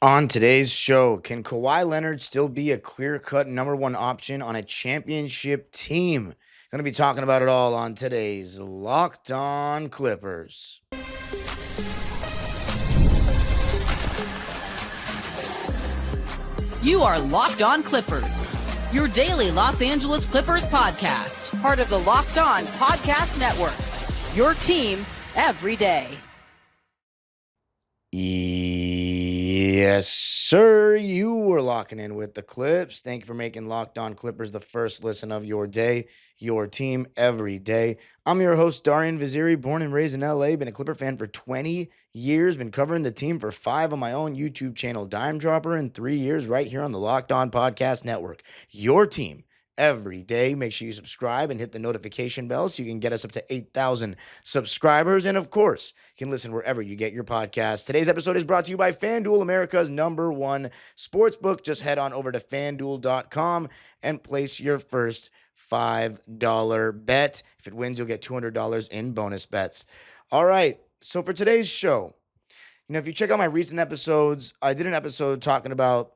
On today's show, can Kawhi Leonard still be a clear-cut number one option on a championship team? Going to be talking about it all on today's Locked On Clippers. You are Locked On Clippers, your daily Los Angeles Clippers podcast, part of the Locked On Podcast Network, your team every day. Yes, sir. You were locking in with the Clips. Thank you for making Locked On Clippers the first listen of your day, your team every day. I'm your host, Darian Vaziri, born and raised in LA, been a Clipper fan for 20 years, been covering the team for 5 on my own YouTube channel, Dime Dropper, and 3 years right here on the Locked On Podcast Network. Your team every day. Make sure you subscribe and hit the notification bell so you can get us up to 8,000 subscribers. And of course, you can listen wherever you get your podcasts. Today's episode is brought to you by FanDuel, America's #1 sportsbook. Just head on over to FanDuel.com and place your first $5 bet. If it wins, you'll get $200 in bonus bets. All right. So for today's show, if you check out my recent episodes, I did an episode talking about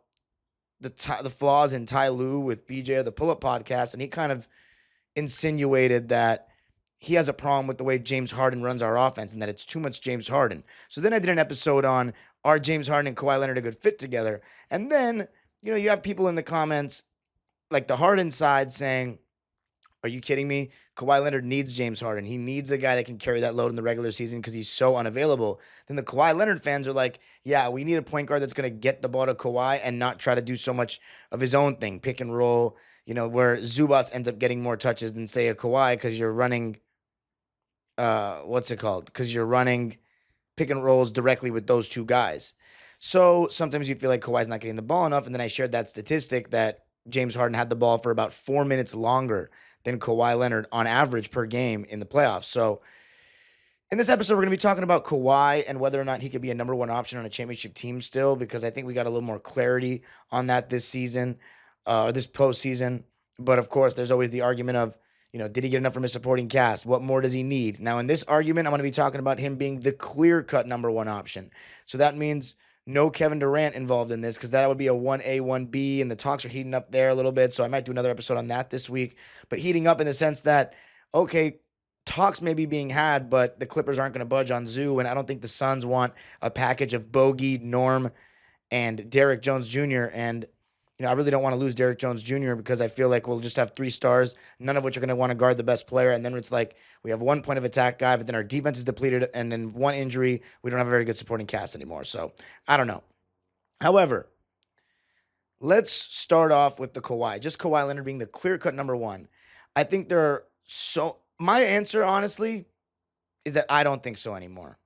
the flaws in Ty Lue with BJ of the Pull-Up Podcast, and he kind of insinuated that he has a problem with the way James Harden runs our offense and that it's too much James Harden. So then I did an episode on, are James Harden and Kawhi Leonard a good fit together? And then, you have people in the comments, like the Harden side, saying, are you kidding me? Kawhi Leonard needs James Harden. He needs a guy that can carry that load in the regular season because he's so unavailable. Then the Kawhi Leonard fans are like, yeah, we need a point guard that's going to get the ball to Kawhi and not try to do so much of his own thing, pick and roll, where Zubats ends up getting more touches than, say, a Kawhi because you're running, because you're running pick and rolls directly with those two guys. So sometimes you feel like Kawhi's not getting the ball enough. And then I shared that statistic that James Harden had the ball for about 4 minutes longer than Kawhi Leonard on average per game in the playoffs. So in this episode, we're going to be talking about Kawhi and whether or not he could be a number one option on a championship team still, because I think we got a little more clarity on that this season, or this postseason. But of course, there's always the argument of, did he get enough from his supporting cast? What more does he need? Now, in this argument, I'm going to be talking about him being the clear-cut number one option. So that means no Kevin Durant involved in this, because that would be a 1A, 1B, and the talks are heating up there a little bit. So I might do another episode on that this week. But heating up in the sense that, okay, talks may be being had, but the Clippers aren't going to budge on Zoo, and I don't think the Suns want a package of Bogey, Norm, and Derrick Jones Jr., and I really don't want to lose Derrick Jones Jr. because I feel like we'll just have 3 stars, none of which are going to want to guard the best player. And then it's like we have 1 point of attack guy, but then our defense is depleted. And then 1 injury, we don't have a very good supporting cast anymore. So I don't know. However, let's start off with the Kawhi. Just Kawhi Leonard being the clear-cut number one. I think my answer, honestly, is that I don't think so anymore.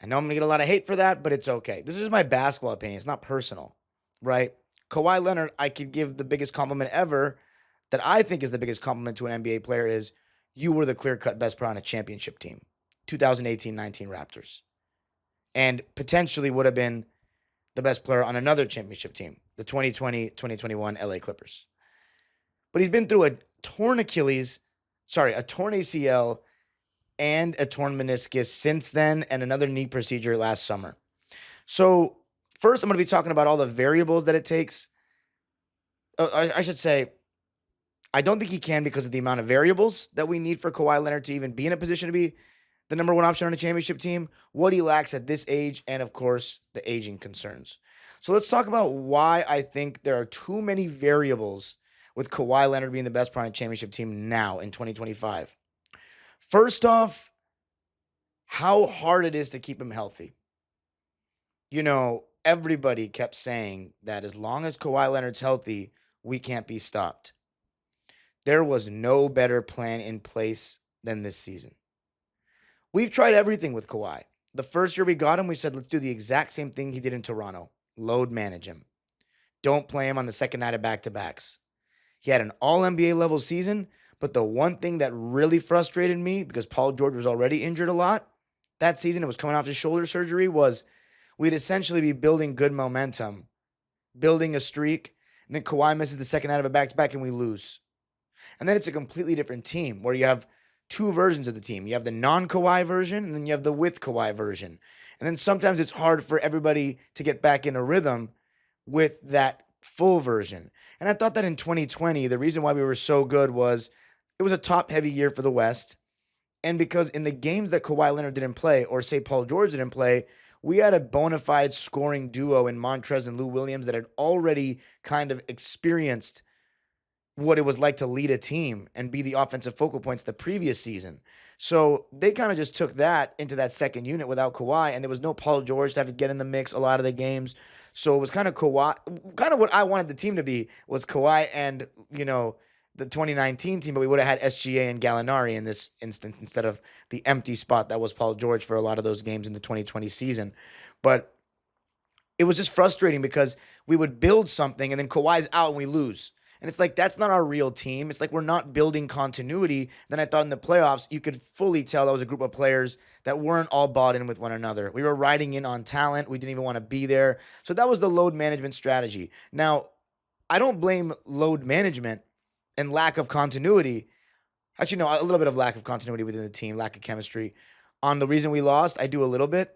I know I'm going to get a lot of hate for that, but it's okay. This is just my basketball opinion. It's not personal, right? Kawhi Leonard, I could give the biggest compliment ever that I think is the biggest compliment to an NBA player is you were the clear-cut best player on a championship team, 2018-19 Raptors, and potentially would have been the best player on another championship team, the 2020-2021 LA Clippers. But he's been through a torn ACL and a torn meniscus since then, and another knee procedure last summer. So first, I'm going to be talking about all the variables that it takes. I should say, I don't think he can because of the amount of variables that we need for Kawhi Leonard to even be in a position to be the number one option on a championship team, what he lacks at this age, and of course, the aging concerns. So let's talk about why I think there are too many variables with Kawhi Leonard being the best player on a championship team now in 2025. First off, how hard it is to keep him healthy. Everybody kept saying that as long as Kawhi Leonard's healthy, we can't be stopped. There was no better plan in place than this season. We've tried everything with Kawhi. The first year we got him, we said, let's do the exact same thing he did in Toronto. Load manage him. Don't play him on the second night of back-to-backs. He had an all-NBA level season, but the one thing that really frustrated me, because Paul George was already injured a lot that season, it was coming off his shoulder surgery, was we'd essentially be building good momentum, building a streak, and then Kawhi misses the second night of a back-to-back and we lose. And then it's a completely different team where you have 2 versions of the team. You have the non-Kawhi version and then you have the with Kawhi version. And then sometimes it's hard for everybody to get back in a rhythm with that full version. And I thought that in 2020, the reason why we were so good was it was a top heavy year for the West. And because in the games that Kawhi Leonard didn't play, or say Paul George didn't play, we had a bona fide scoring duo in Montrez and Lou Williams that had already kind of experienced what it was like to lead a team and be the offensive focal points the previous season. So they kind of just took that into that second unit without Kawhi, and there was no Paul George to have to get in the mix a lot of the games. So it was kind of Kawhi, kind of what I wanted the team to be was Kawhi and, the 2019 team, but we would have had SGA and Gallinari in this instance instead of the empty spot that was Paul George for a lot of those games in the 2020 season. But it was just frustrating because we would build something and then Kawhi's out and we lose. And it's like, that's not our real team. It's like we're not building continuity. Then I thought in the playoffs, you could fully tell that was a group of players that weren't all bought in with one another. We were riding in on talent. We didn't even want to be there. So that was the load management strategy. Now, I don't blame load management and lack of continuity. Actually, no, a little bit of lack of continuity within the team, lack of chemistry. On the reason we lost, I do a little bit.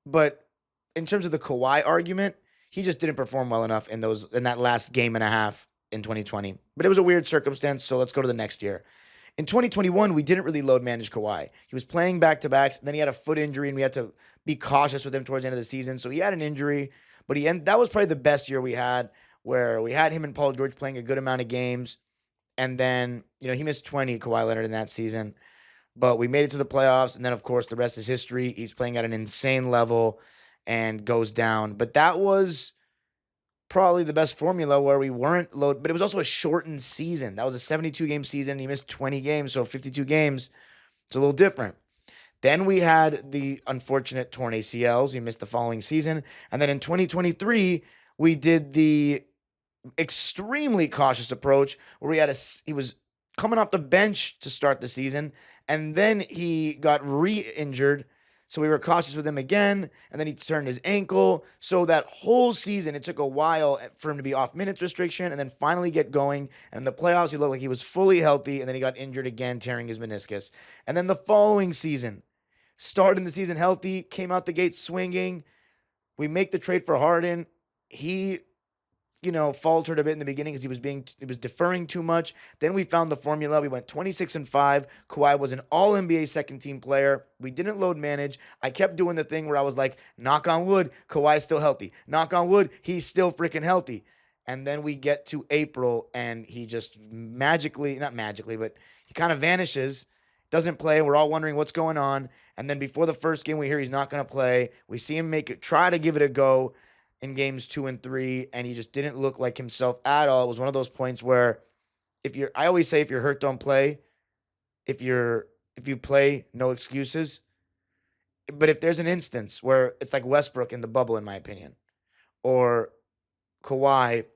But in terms of the Kawhi argument, he just didn't perform well enough in that last game and a half in 2020. But it was a weird circumstance, so let's go to the next year. In 2021, we didn't really load manage Kawhi. He was playing back-to-backs, and then he had a foot injury, and we had to be cautious with him towards the end of the season. So he had an injury, but that was probably the best year we had, where we had him and Paul George playing a good amount of games. And then, he missed 20, Kawhi Leonard, in that season. But we made it to the playoffs, and then, of course, the rest is history. He's playing at an insane level and goes down. But that was probably the best formula where we weren't load, but it was also a shortened season. That was a 72-game season. He missed 20 games, so 52 games. It's a little different. Then we had the unfortunate torn ACLs. He missed the following season. And then in 2023, we did the extremely cautious approach where he was coming off the bench to start the season, and then he got re-injured. So we were cautious with him again, and then he turned his ankle. So that whole season, it took a while for him to be off minutes restriction and then finally get going. And in the playoffs, he looked like he was fully healthy, and then he got injured again, tearing his meniscus. And then the following season, starting the season healthy, came out the gate swinging. We make the trade for Harden. He faltered a bit in the beginning because he was deferring too much. Then we found the formula. We went 26-5. Kawhi was an all-NBA second-team player. We didn't load manage. I kept doing the thing where I was like, knock on wood, Kawhi's still healthy. Knock on wood, he's still freaking healthy. And then we get to April, and he just not magically, but he kind of vanishes, doesn't play. We're all wondering what's going on. And then before the first game, we hear he's not going to play. We see him try to give it a go in games 2 and 3, and he just didn't look like himself at all. It was one of those points where I always say, if you're hurt, don't play. If you play, no excuses. But if there's an instance where it's like Westbrook in the bubble, in my opinion, or Kawhi,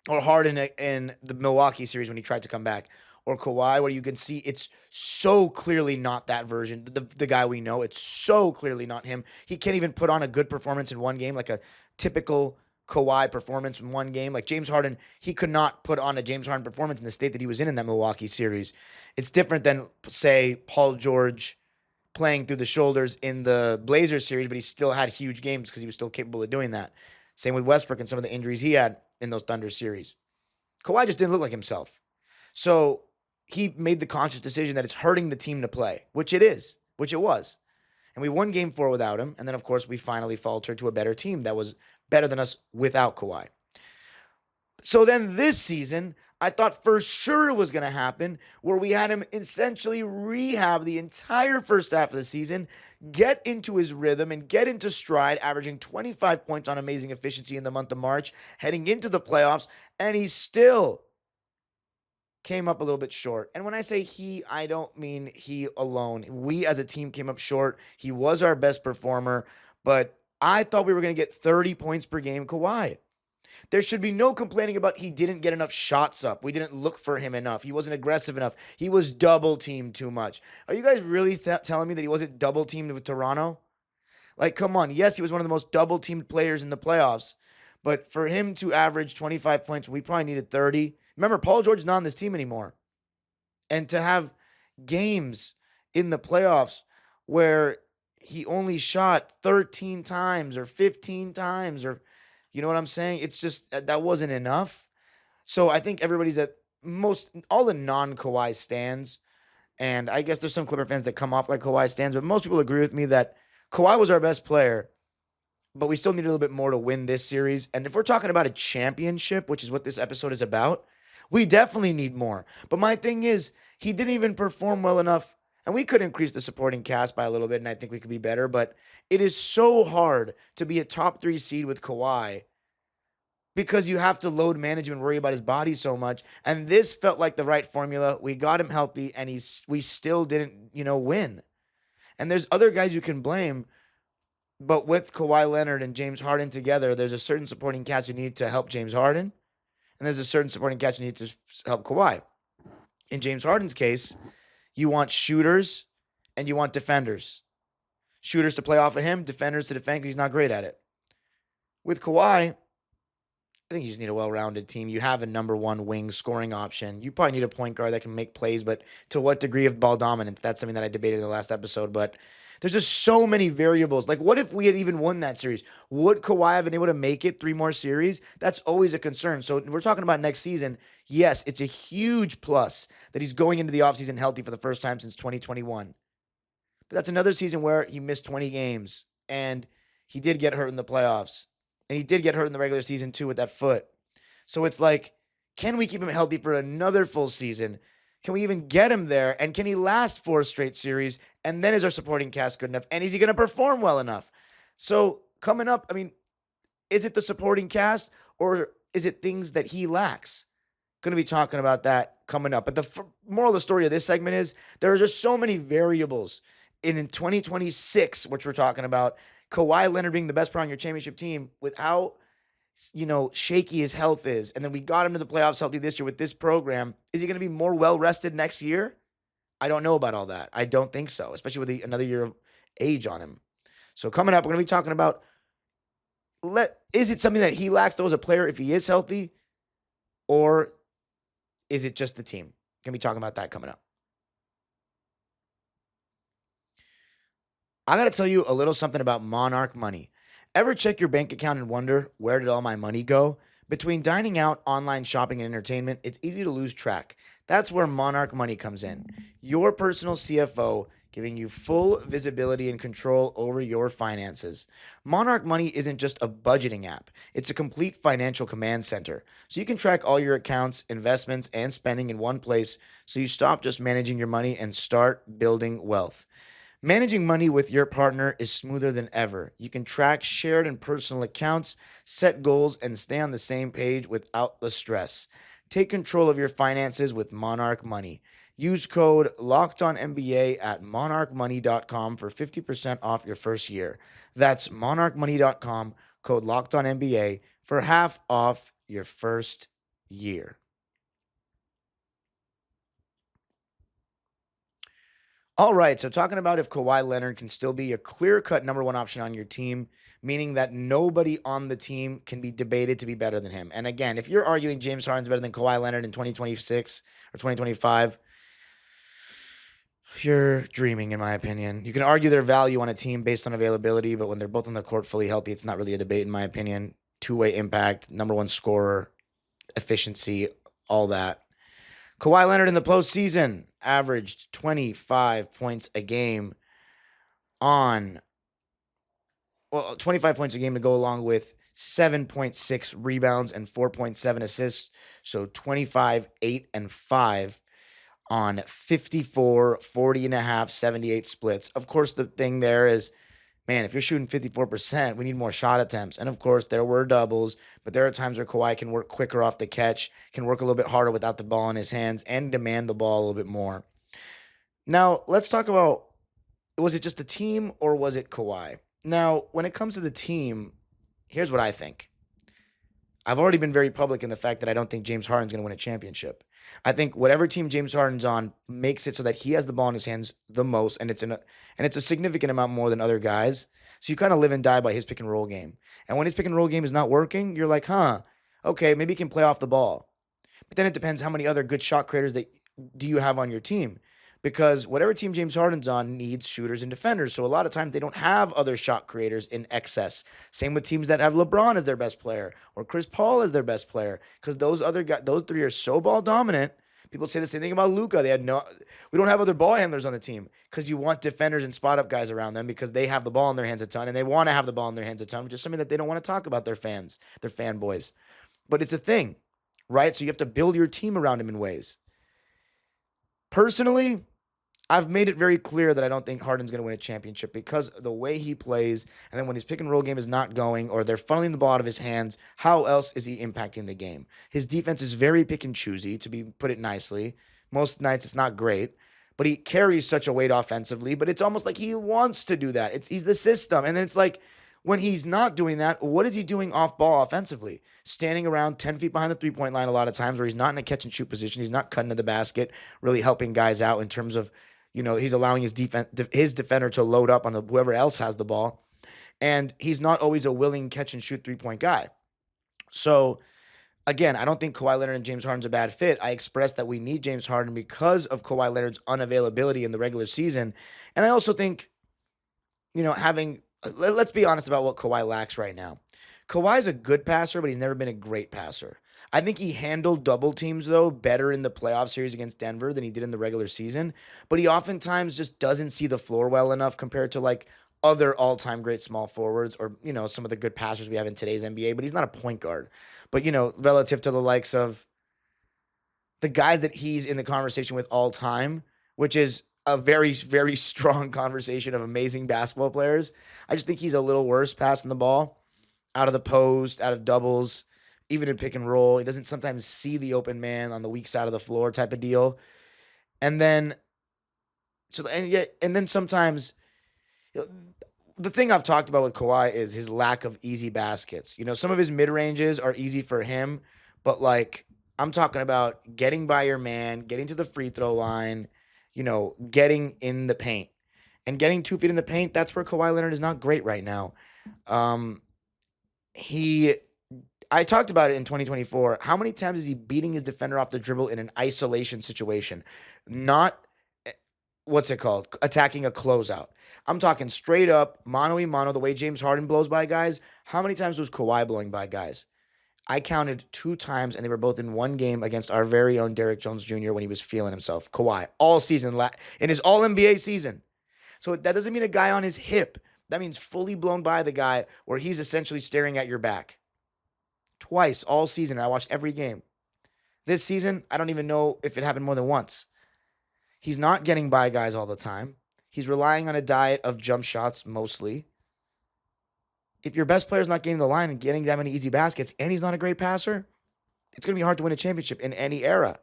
or Harden in the Milwaukee series when he tried to come back, or Kawhi, where you can see it's so clearly not that version, the guy we know. It's so clearly not him. He can't even put on a good performance in one game, like a typical Kawhi performance in one game. Like James Harden, he could not put on a James Harden performance in the state that he was in that Milwaukee series. It's different than, say, Paul George playing through the shoulders in the Blazers series, but he still had huge games because he was still capable of doing that. Same with Westbrook and some of the injuries he had in those Thunder series. Kawhi just didn't look like himself. So he made the conscious decision that it's hurting the team to play, which it was. And we won game 4 without him. And then, of course, we finally faltered to a better team that was better than us without Kawhi. So then this season, I thought for sure it was going to happen, where we had him essentially rehab the entire first half of the season, get into his rhythm and get into stride, averaging 25 points on amazing efficiency in the month of March, heading into the playoffs, and he still came up a little bit short. And when I say he, I don't mean he alone. We as a team came up short. He was our best performer, but I thought we were going to get 30 points per game Kawhi. There should be no complaining about he didn't get enough shots up. We didn't look for him enough. He wasn't aggressive enough. He was double teamed too much. Are you guys really telling me that he wasn't double teamed with Toronto? Like, come on. Yes, he was one of the most double teamed players in the playoffs, but for him to average 25 points, we probably needed 30. Remember, Paul George is not on this team anymore. And to have games in the playoffs where he only shot 13 times or 15 times, or you know what I'm saying? It's just that wasn't enough. So I think everybody's at most all the non-Kawhi stands, and I guess there's some Clipper fans that come off like Kawhi stands, but most people agree with me that Kawhi was our best player, but we still need a little bit more to win this series. And if we're talking about a championship, which is what this episode is about, we definitely need more. But my thing is, he didn't even perform well enough. And we could increase the supporting cast by a little bit, and I think we could be better. But it is so hard to be a top 3 seed with Kawhi because you have to load manage him and worry about his body so much. And this felt like the right formula. We got him healthy, and we still didn't, win. And there's other guys you can blame, but with Kawhi Leonard and James Harden together, there's a certain supporting cast you need to help James Harden, and there's a certain supporting cast you need to help Kawhi. In James Harden's case, you want shooters and you want defenders. Shooters to play off of him, defenders to defend because he's not great at it. With Kawhi, I think you just need a well-rounded team. You have a number one wing scoring option. You probably need a point guard that can make plays, but to what degree of ball dominance? That's something that I debated in the last episode, but there's just so many variables. Like, what if we had even won that series? Would Kawhi have been able to make it 3 more series? That's always a concern. So we're talking about next season. Yes, it's a huge plus that he's going into the offseason healthy for the first time since 2021. But that's another season where he missed 20 games, and he did get hurt in the playoffs. And he did get hurt in the regular season, too, with that foot. So it's like, can we keep him healthy for another full season? Can we even get him there? And can he last 4 straight series? And then is our supporting cast good enough? And is he going to perform well enough? So coming up, I mean, is it the supporting cast or is it things that he lacks? Going to be talking about that coming up. But the moral of the story of this segment is there are just so many variables in 2026, which we're talking about. Kawhi Leonard being the best player on your championship team with how shaky his health is. And then we got him to the playoffs healthy this year with this program. Is he going to be more well-rested next year? I don't know about all that. I don't think so, especially with another year of age on him. So coming up, we're going to be talking about, is it something that he lacks though as a player if he is healthy? Or is it just the team? Going to be talking about that coming up. I got to tell you a little something about Monarch Money. Ever check your bank account and wonder, where did all my money go? Between dining out, online shopping, and entertainment, it's easy to lose track. That's where Monarch Money comes in. Your personal CFO, giving you full visibility and control over your finances. Monarch Money isn't just a budgeting app. It's a complete financial command center. So you can track all your accounts, investments, and spending in one place so you stop just managing your money and start building wealth. Managing money with your partner is smoother than ever. You can track shared and personal accounts, set goals, and stay on the same page without the stress. Take control of your finances with Monarch Money. Use code LOCKEDONNBA at monarchmoney.com for 50% off your first year. That's monarchmoney.com, code LOCKEDONNBA for half off your first year. All right, so talking about if Kawhi Leonard can still be a clear-cut number one option on your team, meaning that nobody on the team can be debated to be better than him. And again, if you're arguing James Harden's better than Kawhi Leonard in 2026 or 2025, you're dreaming, in my opinion. You can argue their value on a team based on availability, but when they're both on the court fully healthy, it's not really a debate, in my opinion. Two-way impact, number one scorer, efficiency, all that. Kawhi Leonard in the postseason averaged 25 points a game 25 points a game to go along with 7.6 rebounds and 4.7 assists. So 25, 8, and 5 on 54, 40 and a half, 78 splits. Of course, the thing there is, man, if you're shooting 54%, we need more shot attempts. And of course, there were doubles, but there are times where Kawhi can work quicker off the catch, can work a little bit harder without the ball in his hands, and demand the ball a little bit more. Now, let's talk about, was it just the team or was it Kawhi? Now, when it comes to the team, here's what I think. I've already been very public in the fact that I don't think James Harden's going to win a championship. I think whatever team James Harden's on makes it so that he has the ball in his hands the most, and it's a significant amount more than other guys. So you kind of live and die by his pick and roll game. And when his pick and roll game is not working, you're like, okay, maybe he can play off the ball. But then it depends how many other good shot creators do you have on your team. because whatever team James Harden's on needs shooters and defenders. So a lot of times they don't have other shot creators in excess. Same with teams that have LeBron as their best player or Chris Paul as their best player, because those other guys, those three are so ball dominant. People say the same thing about Luka. We don't have other ball handlers on the team because you want defenders and spot up guys around them because they have the ball in their hands a ton and they want to have the ball in their hands a ton, which is something that they don't want to talk about their fans, their fanboys. But it's a thing, right? So you have to build your team around him in ways. Personally, I've made it very clear that I don't think Harden's going to win a championship because of the way he plays. And then when his pick and roll game is not going or they're funneling the ball out of his hands, how else is he impacting the game? His defense is very pick and choosy, to put it nicely. Most nights it's not great, but he carries such a weight offensively. But it's almost like he wants to do that. He's the system. And then it's like when he's not doing that, what is he doing off ball offensively? Standing around 10 feet behind the three-point line a lot of times where he's not in a catch and shoot position. He's not cutting to the basket, really helping guys out in terms of, he's allowing his defender to load up on whoever else has the ball. And he's not always a willing catch and shoot three-point guy. So again, I don't think Kawhi Leonard and James Harden's a bad fit. I expressed that we need James Harden because of Kawhi Leonard's unavailability in the regular season. And I also think, let's be honest about what Kawhi lacks right now. Kawhi's a good passer, but he's never been a great passer. I think he handled double teams, though, better in the playoff series against Denver than he did in the regular season. But he oftentimes just doesn't see the floor well enough compared to, like, other all-time great small forwards or, some of the good passers we have in today's NBA. But he's not a point guard. But, relative to the likes of the guys that he's in the conversation with all time, which is a very, very strong conversation of amazing basketball players, I just think he's a little worse passing the ball out of the post, out of doubles, even in pick and roll. He doesn't sometimes see the open man on the weak side of the floor type of deal. And then, sometimes, the thing I've talked about with Kawhi is his lack of easy baskets. Some of his mid-ranges are easy for him, but like, I'm talking about getting by your man, getting to the free throw line, getting in the paint. And getting 2 feet in the paint, that's where Kawhi Leonard is not great right now. I talked about it in 2024. How many times is he beating his defender off the dribble in an isolation situation? Not, attacking a closeout. I'm talking straight up, mano-a-mano, the way James Harden blows by guys. How many times was Kawhi blowing by guys? I counted 2 times, and they were both in one game against our very own Derrick Jones Jr. when he was feeling himself. Kawhi, all season, in his All-NBA season. So that doesn't mean a guy on his hip. That means fully blown by the guy where he's essentially staring at your back. Twice all season. I watched every game. This season, I don't even know if it happened more than once. He's not getting by guys all the time. He's relying on a diet of jump shots mostly. If your best player's not getting the line and getting that many easy baskets and he's not a great passer, it's going to be hard to win a championship in any era.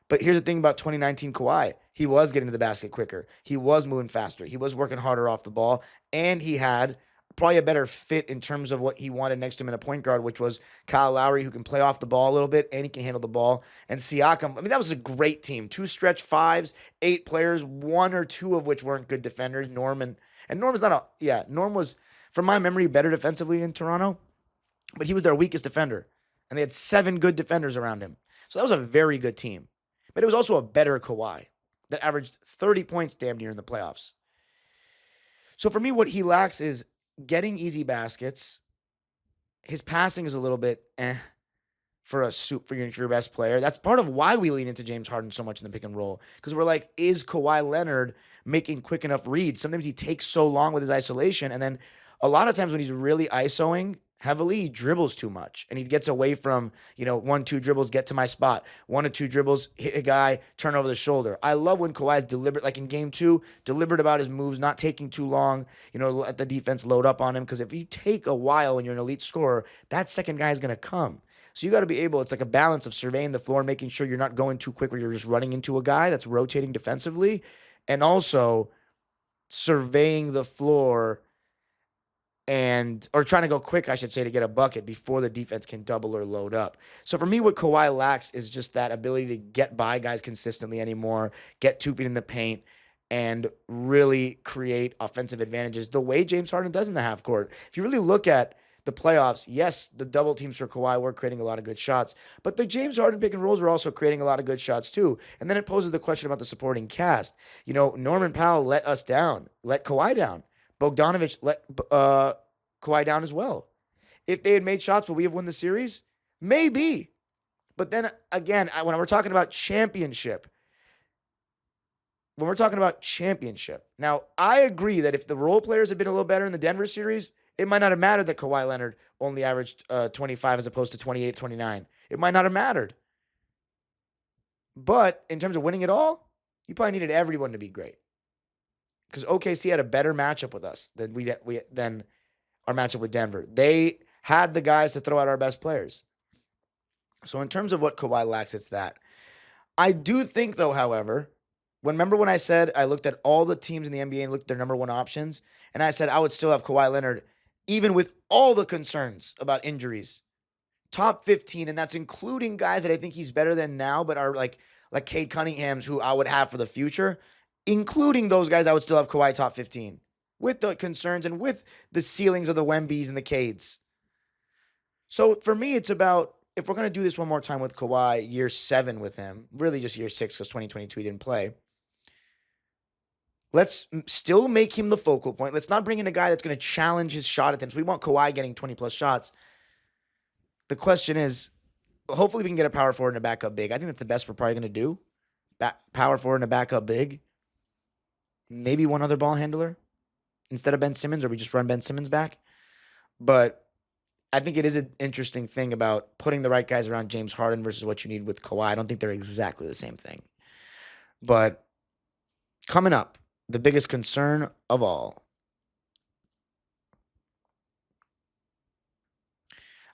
But here's the thing about 2019 Kawhi. He was getting to the basket quicker. He was moving faster. He was working harder off the ball. And he had probably a better fit in terms of what he wanted next to him in a point guard, which was Kyle Lowry, who can play off the ball a little bit and he can handle the ball. And Siakam, that was a great team. 2 stretch fives, 8 players, 1 or 2 of which weren't good defenders. Norm was, from my memory, better defensively in Toronto, but he was their weakest defender. And they had 7 good defenders around him. So that was a very good team. But it was also a better Kawhi that averaged 30 points damn near in the playoffs. So for me, what he lacks is getting easy baskets. His passing is a little bit for your best player. That's part of why we lean into James Harden so much in the pick and roll. Because we're like, is Kawhi Leonard making quick enough reads? Sometimes he takes so long with his isolation. And then a lot of times when he's really isoing heavily, he dribbles too much. And he gets away from, 1-2 dribbles, get to my spot. 1 or 2 dribbles, hit a guy, turn over the shoulder. I love when Kawhi's deliberate, like in game 2, deliberate about his moves, not taking too long, let the defense load up on him. Because if you take a while and you're an elite scorer, that second guy is going to come. So you got to be able, it's like a balance of surveying the floor and making sure you're not going too quick where you're just running into a guy that's rotating defensively. And also surveying the floor or trying to go quick, I should say, to get a bucket before the defense can double or load up. So for me, what Kawhi lacks is just that ability to get by guys consistently anymore, get 2 feet in the paint, and really create offensive advantages the way James Harden does in the half court. If you really look at the playoffs, yes, the double teams for Kawhi were creating a lot of good shots, but the James Harden pick and rolls were also creating a lot of good shots too. And then it poses the question about the supporting cast. Norman Powell let us down, let Kawhi down. Bogdanovich let Kawhi down as well. If they had made shots, would we have won the series? Maybe. But then again, when we're talking about championship, now I agree that if the role players had been a little better in the Denver series, it might not have mattered that Kawhi Leonard only averaged 25 as opposed to 28, 29. It might not have mattered. But in terms of winning it all, you probably needed everyone to be great. Because OKC had a better matchup with us than our matchup with Denver. They had the guys to throw out our best players. So in terms of what Kawhi lacks, it's that. I do think, though, however, remember when I said I looked at all the teams in the NBA and looked at their number one options, and I said I would still have Kawhi Leonard, even with all the concerns about injuries. Top 15, and that's including guys that I think he's better than now, but are like Cade Cunningham's, who I would have for the future. Including those guys, I would still have Kawhi top 15 with the concerns and with the ceilings of the Wembys and the Cades. So for me, it's about, if we're going to do this one more time with Kawhi, year 7 with him, really just year 6 because 2022 he didn't play. Let's still make him the focal point. Let's not bring in a guy that's going to challenge his shot attempts. We want Kawhi getting 20-plus shots. The question is, hopefully we can get a power forward and a backup big. I think that's the best we're probably going to do. Power forward and a backup big. Maybe one other ball handler instead of Ben Simmons, or we just run Ben Simmons back. But I think it is an interesting thing about putting the right guys around James Harden versus what you need with Kawhi. I don't think they're exactly the same thing. But coming up, the biggest concern of all.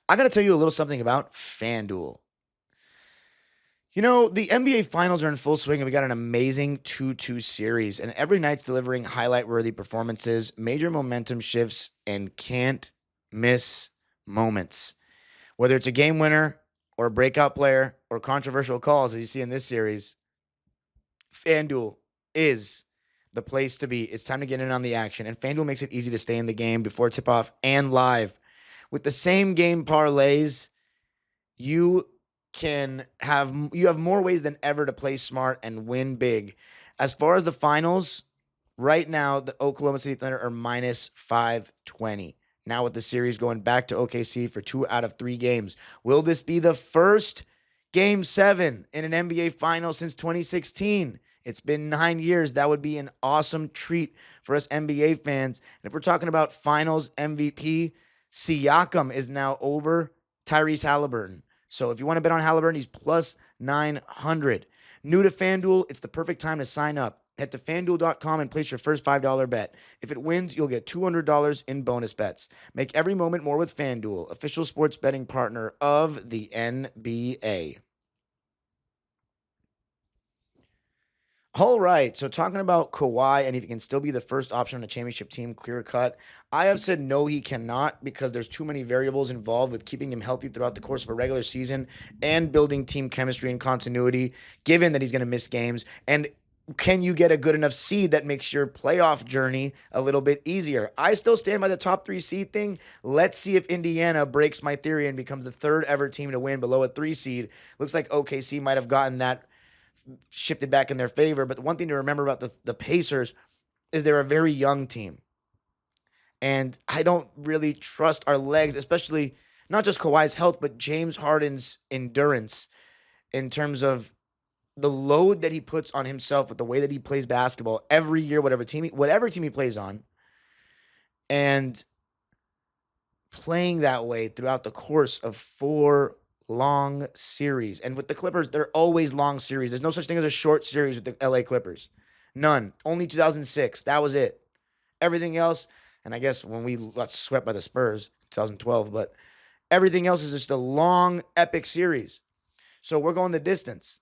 I got to tell you a little something about FanDuel. The NBA Finals are in full swing, and we got an amazing 2-2 series, and every night's delivering highlight-worthy performances, major momentum shifts, and can't-miss moments. Whether it's a game winner or a breakout player or controversial calls, as you see in this series, FanDuel is the place to be. It's time to get in on the action, and FanDuel makes it easy to stay in the game before tip-off and live. With the same game parlays, you have more ways than ever to play smart and win big. As far as the finals, right now, the Oklahoma City Thunder are minus 520. Now with the series going back to OKC for 2 out of 3 games. Will this be the first Game 7 in an NBA final since 2016? It's been 9 years. That would be an awesome treat for us NBA fans. And if we're talking about finals MVP, Siakam is now over Tyrese Halliburton. So if you want to bet on Halliburton, he's plus 900. New to FanDuel, it's the perfect time to sign up. Head to FanDuel.com and place your first $5 bet. If it wins, you'll get $200 in bonus bets. Make every moment more with FanDuel, official sports betting partner of the NBA. All right, so talking about Kawhi and if he can still be the first option on a championship team, clear cut. I have said no, he cannot, because there's too many variables involved with keeping him healthy throughout the course of a regular season and building team chemistry and continuity, given that he's going to miss games. And can you get a good enough seed that makes your playoff journey a little bit easier? I still stand by the top 3 seed thing. Let's see if Indiana breaks my theory and becomes the 3rd ever team to win below a 3 seed. Looks like OKC might have gotten that shifted back in their favor. But the one thing to remember about the Pacers is they're a very young team. And I don't really trust our legs, especially not just Kawhi's health, but James Harden's endurance in terms of the load that he puts on himself with the way that he plays basketball every year, whatever team he plays on, and playing that way throughout the course of 4 long series. And with the Clippers, they're always long series. There's no such thing as a short series with the LA Clippers. None. Only 2006. That was it. Everything else, and I guess when we got swept by the Spurs, 2012, but everything else is just a long, epic series. So we're going the distance.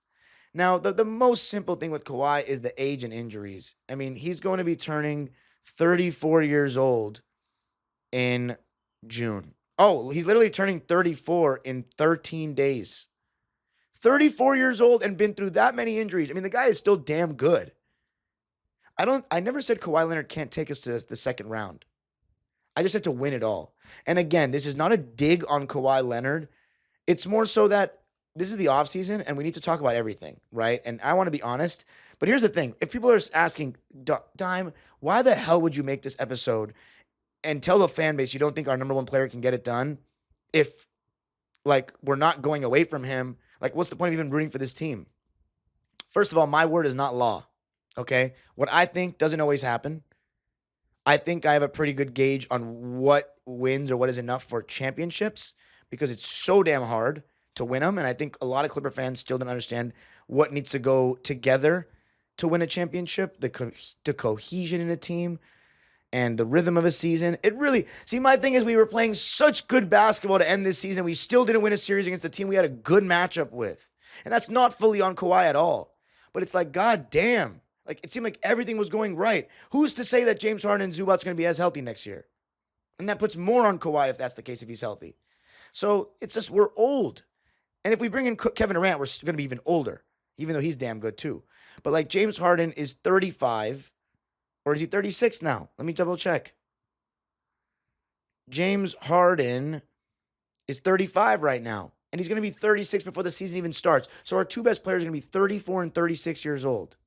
Now, the most simple thing with Kawhi is the age and injuries. I mean, he's going to be turning 34 years old in June. Oh, he's literally turning 34 in 13 days. 34 years old and been through that many injuries. I mean, the guy is still damn good. I never said Kawhi Leonard can't take us to the second round. I just said to win it all. And again, this is not a dig on Kawhi Leonard. It's more so that this is the offseason and we need to talk about everything, right? And I want to be honest. But here's the thing. If people are asking, Dime, why the hell would you make this episode and tell the fan base you don't think our number one player can get it done if, like, we're not going away from him? Like, what's the point of even rooting for this team? First of all, my word is not law, okay? What I think doesn't always happen. I think I have a pretty good gauge on what wins or what is enough for championships because it's so damn hard to win them. And I think a lot of Clipper fans still don't understand what needs to go together to win a championship, the cohesion in a team and the rhythm of a season. It really, see, my thing is we were playing such good basketball to end this season. We still didn't win a series against the team we had a good matchup with. And that's not fully on Kawhi at all. But it's like, God damn. Like, it seemed like everything was going right. Who's to say that James Harden and Zubac's going to be as healthy next year? And that puts more on Kawhi if that's the case, if he's healthy. So it's just, we're old. And if we bring in Kevin Durant, we're going to be even older, even though he's damn good too. But like James Harden is 35, or is he 36 now? Let me double check. James Harden is 35 right now. And he's going to be 36 before the season even starts. So our two best players are going to be 34 and 36 years old.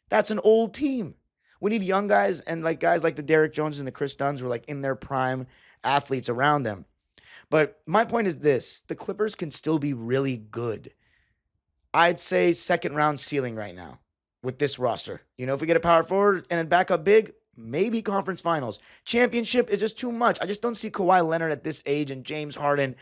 That's an old team. We need young guys and like guys like the Derrick Joneses and the Chris Dunns who are like in their prime athletes around them. But my point is this. The Clippers can still be really good. I'd say second round ceiling right now with this roster. You know, if we get a power forward and a backup big, maybe conference finals. Championship is just too much. I just don't see Kawhi Leonard at this age and James Harden,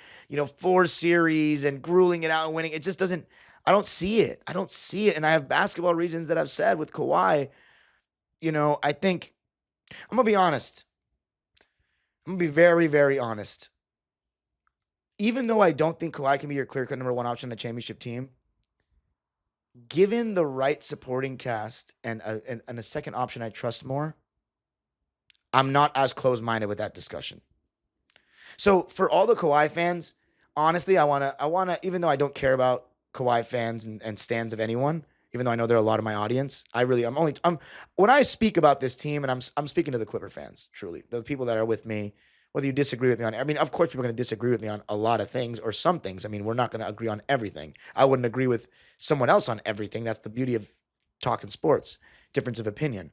4 series and grueling it out and winning. It just doesn't. I don't see it. I don't see it. And I have basketball reasons that I've said with Kawhi. I think, I'm going to be honest. I'm going to be very, very honest. Even though I don't think Kawhi can be your clear-cut number one option on a championship team, given the right supporting cast and a second option I trust more, I'm not as close-minded with that discussion. So for all the Kawhi fans, honestly, I wanna, even though I don't care about Kawhi fans and stans of anyone, even though I know they're a lot of my audience, when I speak about this team, and I'm speaking to the Clipper fans, truly, the people that are with me, whether you disagree with me on, of course people are going to disagree with me on a lot of things or some things. We're not going to agree on everything. I wouldn't agree with someone else on everything. That's the beauty of talking sports, difference of opinion.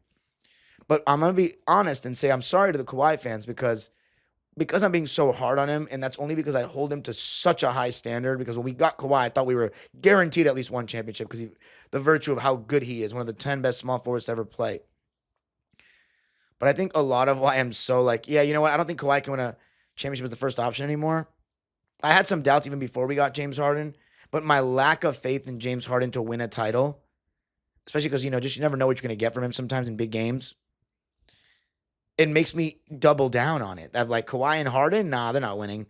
But I'm going to be honest and say I'm sorry to the Kawhi fans because I'm being so hard on him, and that's only because I hold him to such a high standard, because when we got Kawhi, I thought we were guaranteed at least one championship because the virtue of how good he is, one of the 10 best small forwards to ever play. But I think a lot of why I'm so like, yeah, you know what? I don't think Kawhi can win a championship as the first option anymore. I had some doubts even before we got James Harden, but my lack of faith in James Harden to win a title, especially because, just you never know what you're going to get from him sometimes in big games, it makes me double down on it. That like Kawhi and Harden, nah, they're not winning.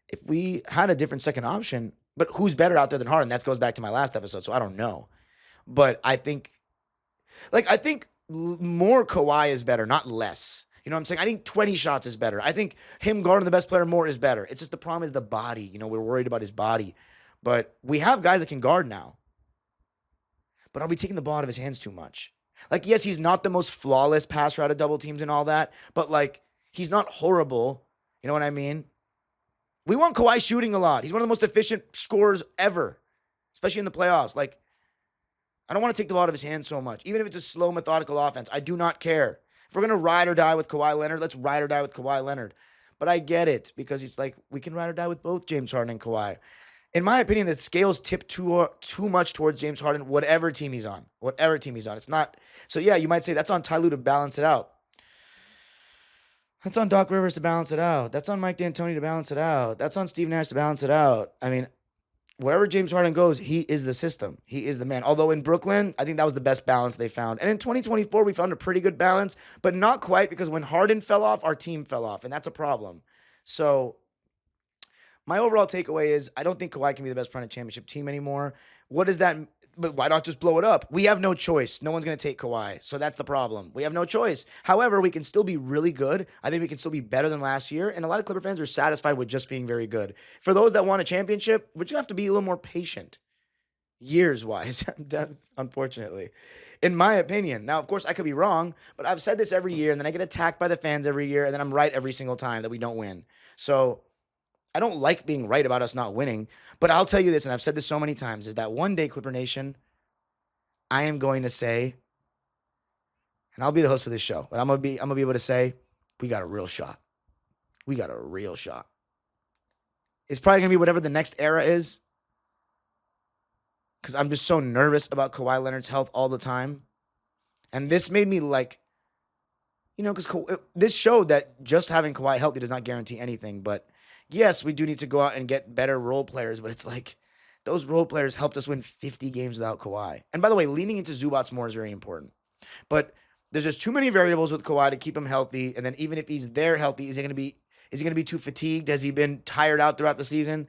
If we had a different second option, but who's better out there than Harden? That goes back to my last episode, so I don't know. But I think more Kawhi is better, not less. You know what I'm saying? I think 20 shots is better. I think him guarding the best player more is better. It's just the problem is the body. We're worried about his body. But we have guys that can guard now. But are we taking the ball out of his hands too much? Like, yes, he's not the most flawless passer out of double teams and all that, but like, he's not horrible. You know what I mean? We want Kawhi shooting a lot. He's one of the most efficient scorers ever, especially in the playoffs. Like, I don't want to take the ball out of his hands so much. Even if it's a slow, methodical offense, I do not care. If we're going to ride or die with Kawhi Leonard, let's ride or die with Kawhi Leonard. But I get it, because it's like we can ride or die with both James Harden and Kawhi. In my opinion, the scales tip too much towards James Harden, whatever team he's on. Whatever team he's on. It's not. So, yeah, you might say that's on Ty Lue to balance it out. That's on Doc Rivers to balance it out. That's on Mike D'Antoni to balance it out. That's on Steve Nash to balance it out. Wherever James Harden goes, he is the system. He is the man. Although in Brooklyn, I think that was the best balance they found. And in 2024, we found a pretty good balance, but not quite, because when Harden fell off, our team fell off, and that's a problem. So my overall takeaway is I don't think Kawhi can be the best player on a championship team anymore. What does that? But why not just blow it up? We have no choice. No one's going to take Kawhi. So that's the problem. We have no choice. However, we can still be really good. I think we can still be better than last year. And a lot of Clipper fans are satisfied with just being very good. For those that want a championship, we're going to have to be a little more patient. years-wise, unfortunately, in my opinion. Now, of course, I could be wrong, but I've said this every year, and then I get attacked by the fans every year, and then I'm right every single time that we don't win. So I don't like being right about us not winning, but I'll tell you this, and I've said this so many times, is that one day, Clipper Nation, I am going to say, and I'll be the host of this show, but I'm gonna be able to say, we got a real shot. We got a real shot. It's probably gonna be whatever the next era is, because I'm just so nervous about Kawhi Leonard's health all the time. And this made me like, because this showed that just having Kawhi healthy does not guarantee anything. But yes, we do need to go out and get better role players, but it's like those role players helped us win 50 games without Kawhi. And by the way, leaning into Zubats more is very important. But there's just too many variables with Kawhi to keep him healthy. And then even if he's there healthy, is he going to be too fatigued? Has he been tired out throughout the season?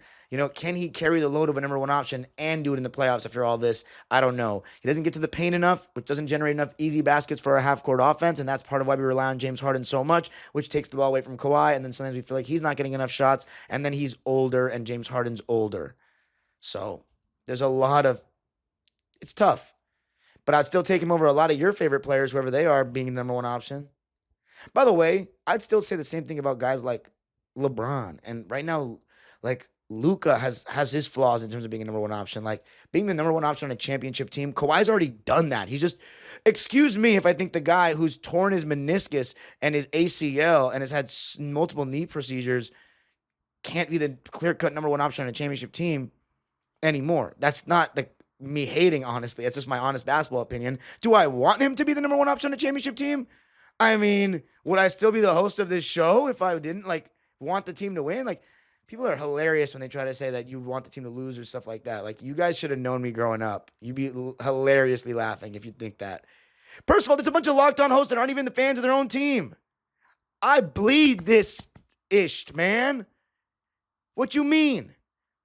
Can he carry the load of a number one option and do it in the playoffs after all this? I don't know. He doesn't get to the paint enough, which doesn't generate enough easy baskets for a half-court offense, and that's part of why we rely on James Harden so much, which takes the ball away from Kawhi, and then sometimes we feel like he's not getting enough shots, and then he's older, and James Harden's older. So there's a lot of – it's tough. But I'd still take him over a lot of your favorite players, whoever they are, being the number one option. By the way, I'd still say the same thing about guys like LeBron. And right now, like Luka has his flaws in terms of being a number one option. Like being the number one option on a championship team, Kawhi's already done that. He's just, excuse me if I think the guy who's torn his meniscus and his ACL and has had multiple knee procedures can't be the clear-cut number one option on a championship team anymore. That's not me hating, honestly. It's just my honest basketball opinion. Do I want him to be the number one option on a championship team? I mean, would I still be the host of this show if I didn't want the team to win? People are hilarious when they try to say that you want the team to lose or stuff like that. You guys should have known me growing up. You'd be hilariously laughing if you think that. First of all, there's a bunch of locked on hosts that aren't even the fans of their own team. I bleed this ish, man. What you mean?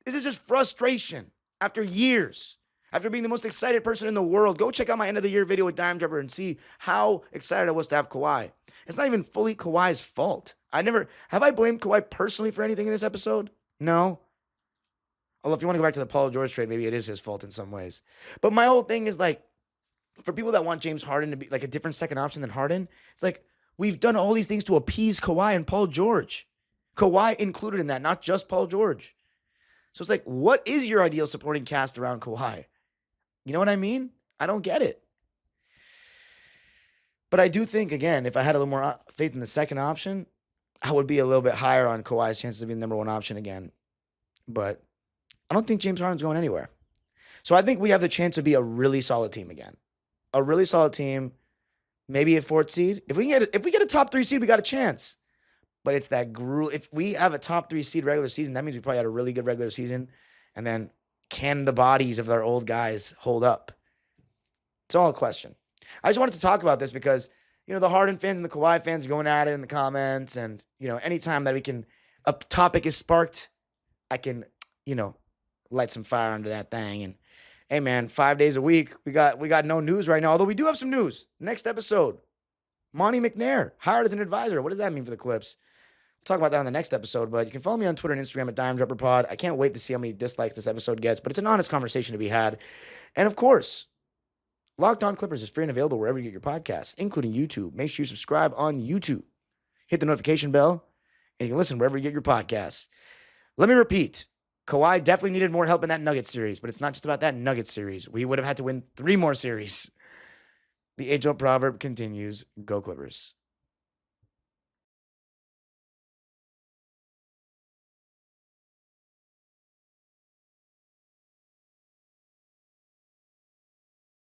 This is just frustration after years. After being the most excited person in the world, go check out my end of the year video with Dime Dropper and see how excited I was to have Kawhi. It's not even fully Kawhi's fault. Have I blamed Kawhi personally for anything in this episode? No. Although if you want to go back to the Paul George trade, maybe it is his fault in some ways. But my whole thing is for people that want James Harden to be a different second option than Harden, it's we've done all these things to appease Kawhi and Paul George. Kawhi included in that, not just Paul George. So it's what is your ideal supporting cast around Kawhi? You know what I mean? I don't get it. But I do think, again, if I had a little more faith in the second option, I would be a little bit higher on Kawhi's chances of being the number one option again. But I don't think James Harden's going anywhere. So I think we have the chance to be a really solid team again. A really solid team, maybe a fourth seed. If we get a top 3 seed, we got a chance. But it's that if we have a top 3 seed regular season, that means we probably had a really good regular season. And then can the bodies of our old guys hold up? It's all a question. I just wanted to talk about this because, the Harden fans and the Kawhi fans are going at it in the comments. And, anytime that a topic is sparked, I can, light some fire under that thing. And, hey, man, 5 days a week, we got no news right now. Although we do have some news. Next episode, Monty McNair, hired as an advisor. What does that mean for the Clips? Talk about that on the next episode, but you can follow me on Twitter and Instagram at DimeDropperPod. I can't wait to see how many dislikes this episode gets, but it's an honest conversation to be had. And of course, Locked On Clippers is free and available wherever you get your podcasts, including YouTube. Make sure you subscribe on YouTube. Hit the notification bell, and you can listen wherever you get your podcasts. Let me repeat. Kawhi definitely needed more help in that Nuggets series, but it's not just about that Nuggets series. We would have had to win 3 more series. The age-old proverb continues, go Clippers.